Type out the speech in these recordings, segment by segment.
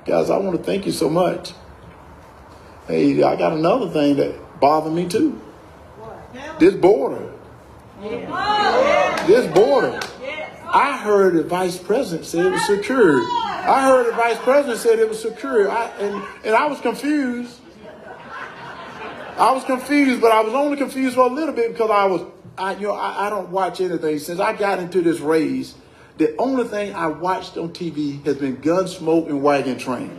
Guys, I want to thank you so much. Hey, I got another thing that bothered me too. This border. This border. I heard the vice president say it was secured. I heard the vice president said it was secured. And I was confused. I was confused, but I was only confused for a little bit because I don't watch anything. Since I got into this race, the only thing I watched on TV has been Gunsmoke and Wagon Train.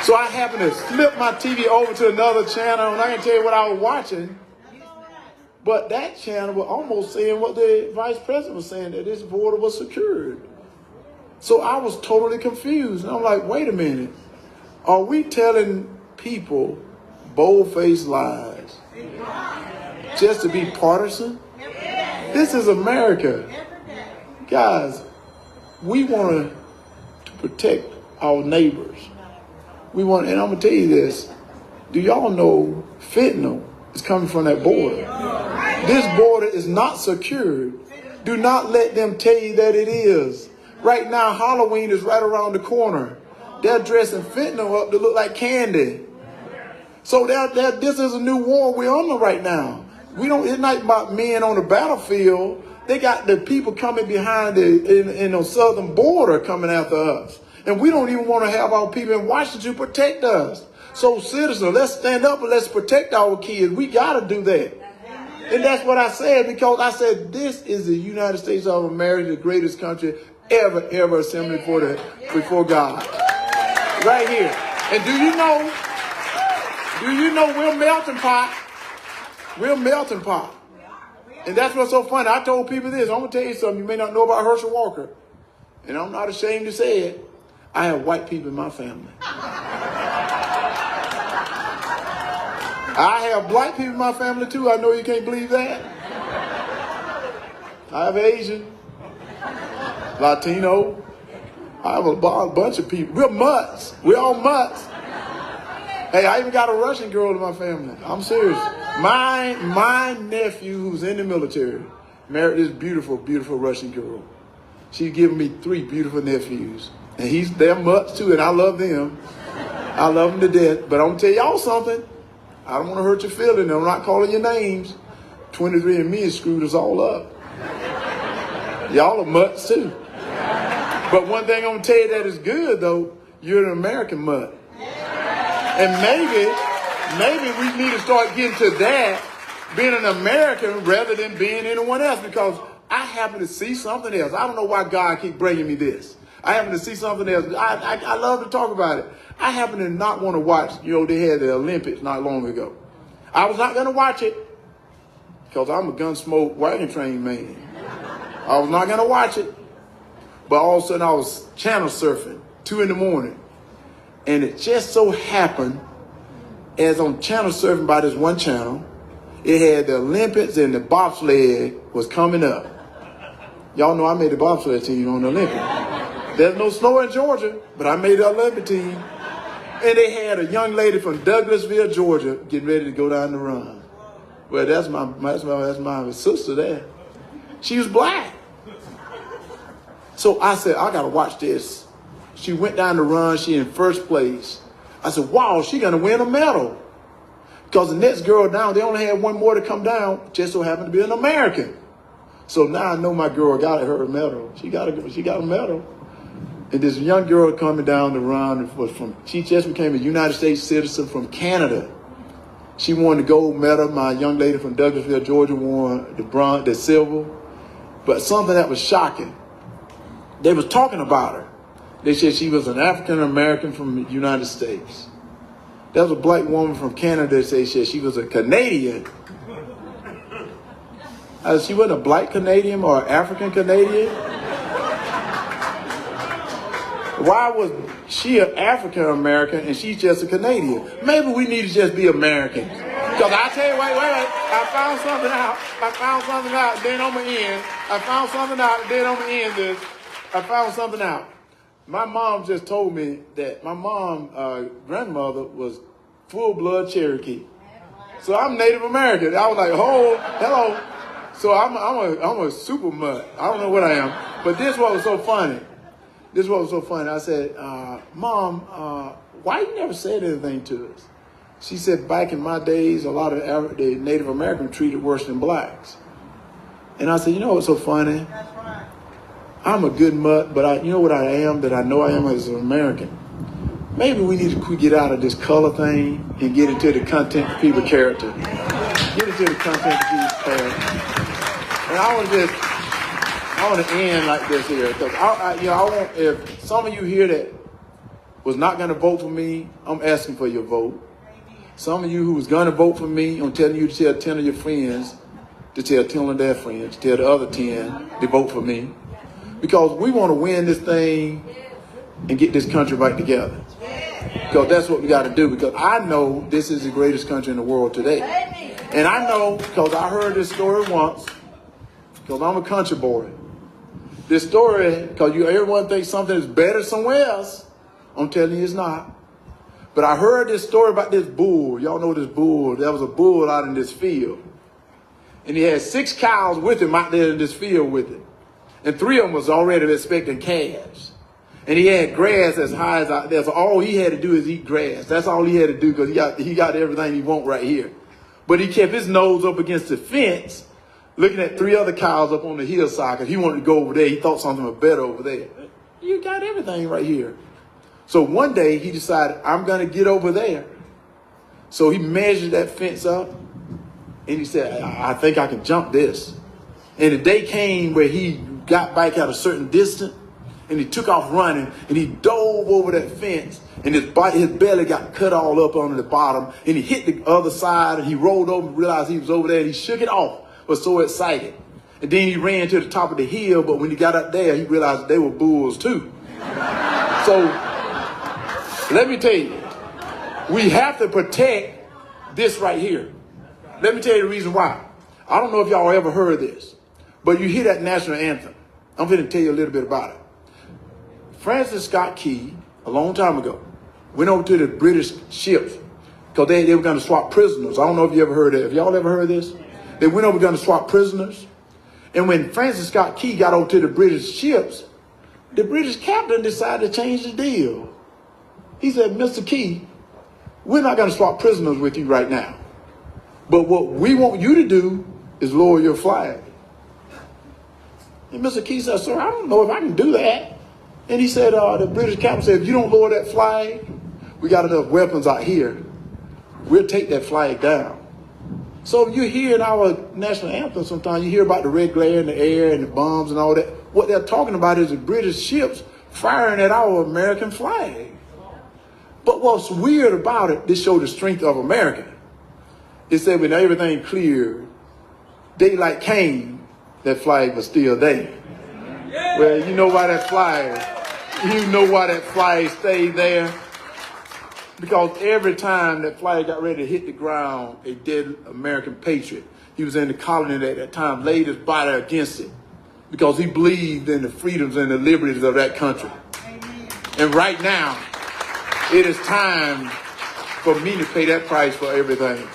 So I happened to flip my TV over to another channel, and I can tell you what I was watching. But that channel was almost saying what the vice president was saying, that this border was secured. So I was totally confused. And I'm like, wait a minute. Are we telling people bold-faced lies just to be partisan? This is America. Guys, we want to protect our neighbors. And I'm going to tell you this. Do y'all know fentanyl is coming from that border? This border is not secured. Do not let them tell you that it is. Right now, Halloween is right around the corner. They're dressing fentanyl up to look like candy. So this is a new war we're on right now. It's not about men on the battlefield. They got the people coming behind in the southern border coming after us. And we don't even want to have our people in Washington protect us. So citizens, let's stand up and let's protect our kids. We got to do that. And that's what I said, because I said this is the United States of America, the greatest country ever assembled before God. Right here. And do you know we're melting pot? We're melting pot. And that's what's so funny. I told people this. I'm going to tell you something you may not know about Herschel Walker. And I'm not ashamed to say it. I have white people in my family. I have black people in my family too. I know you can't believe that. I have Asian, Latino. I have a bunch of people. We're mutts. We're all mutts. Hey, I even got a Russian girl in my family. I'm serious. My nephew, who's in the military, married this beautiful, beautiful Russian girl. She's given me 3 beautiful nephews. And they're mutts too, and I love them. I love them to death. But I'm going to tell y'all something. I don't want to hurt your feelings. I'm not calling your names. 23andMe has screwed us all up. Y'all are mutts too. But one thing I'm going to tell you that is good, though, you're an American mutt. And maybe we need to start getting to that, being an American rather than being anyone else, because I happen to see something else. I don't know why God keeps bringing me this. I happen to see something else. I love to talk about it. I happen to not want to watch, they had the Olympics not long ago. I was not going to watch it because I'm a Gunsmoke Wagon Train man. I was not going to watch it. But all of a sudden I was channel surfing, 2 in the morning. And it just so happened, as I'm channel surfing by this one channel, it had the Olympics and the bobsled was coming up. Y'all know I made the bobsled team on the Olympics. There's no snow in Georgia, but I made the Olympic team. And they had a young lady from Douglasville, Georgia, getting ready to go down the run. Well, that's my sister there. She was black. So I said, I got to watch this. She went down the run. She in first place. I said, wow, she going to win a medal. Because the next girl down, they only had one more to come down, just so happened to be an American. So now I know my girl got her a medal. She got a medal. And this young girl coming down the run she just became a United States citizen from Canada. She won the gold medal. My young lady from Douglasville, Georgia, won the silver. But something that was shocking, they was talking about her. They said she was an African American from the United States. There was a black woman from Canada that said she was a Canadian. She wasn't a black Canadian or African Canadian. Why was she an African American and she's just a Canadian? Maybe we need to just be Americans. Because I tell you, wait. I found something out. Then I'm going to end. I found something out. My mom just told me that my grandmother was full-blood Cherokee. So I'm Native American. I was like, oh, hello. So I'm a super mutt. I don't know what I am. But this what was so funny. This was so funny. I said, Mom, why you never said anything to us? She said, back in my days, a lot of the Native Americans treated worse than blacks. And I said, you know what's so funny? That's right. I'm a good mutt, but you know what I am, that I know I am as an American? Maybe we need to get out of this color thing and get into the content of people's character. Get into the content of people's character. And I want to end like this here, because I want, if some of you here that was not going to vote for me, I'm asking for your vote. Some of you who was going to vote for me, I'm telling you to tell 10 of your friends, to tell 10 of their friends, to tell the other 10 to vote for me. Because we want to win this thing and get this country back together. Because that's what we got to do. Because I know this is the greatest country in the world today. And I know, because I heard this story once, because I'm a country boy. This story, because everyone thinks something is better somewhere else. I'm telling you it's not. But I heard this story about this bull. Y'all know this bull. There was a bull out in this field. And he had 6 cows with him out there in this field with him. And 3 of them was already expecting calves. And he had grass as high as out there. So all he had to do is eat grass. That's all he had to do, because he got everything he want right here. But he kept his nose up against the fence, looking at 3 other cows up on the hillside, because he wanted to go over there. He thought something was better over there. You got everything right here. So one day he decided, I'm going to get over there. So he measured that fence up, and he said, I think I can jump this. And the day came where he got back at a certain distance, and he took off running, and he dove over that fence, and his belly got cut all up on the bottom, and he hit the other side, and he rolled over and realized he was over there, and he shook it off, was so excited. And then he ran to the top of the hill, but when he got up there, he realized they were bulls too. So let me tell you, we have to protect this right here. Let me tell you the reason why. I don't know if y'all ever heard this, but you hear that national anthem. I'm going to tell you a little bit about it. Francis Scott Key, a long time ago, went over to the British ships because they were going to swap prisoners. I don't know if you ever heard that. Have y'all ever heard this? They went over going to swap prisoners. And when Francis Scott Key got over to the British ships, the British captain decided to change the deal. He said, Mr. Key, we're not going to swap prisoners with you right now. But what we want you to do is lower your flag. And Mr. Key said, sir, I don't know if I can do that. And he said, the British captain said, if you don't lower that flag, we got enough weapons out here. We'll take that flag down. So you hear in our national anthem sometimes, you hear about the red glare in the air and the bombs and all that. What they're talking about is the British ships firing at our American flag. But what's weird about it, this showed the strength of America. It said when everything cleared, daylight came, that flag was still there. Well, you know why that flag stayed there? Because every time that flag got ready to hit the ground, a dead American patriot, he was in the colony at that time, laid his body against it because he believed in the freedoms and the liberties of that country. And right now, it is time for me to pay that price for everything.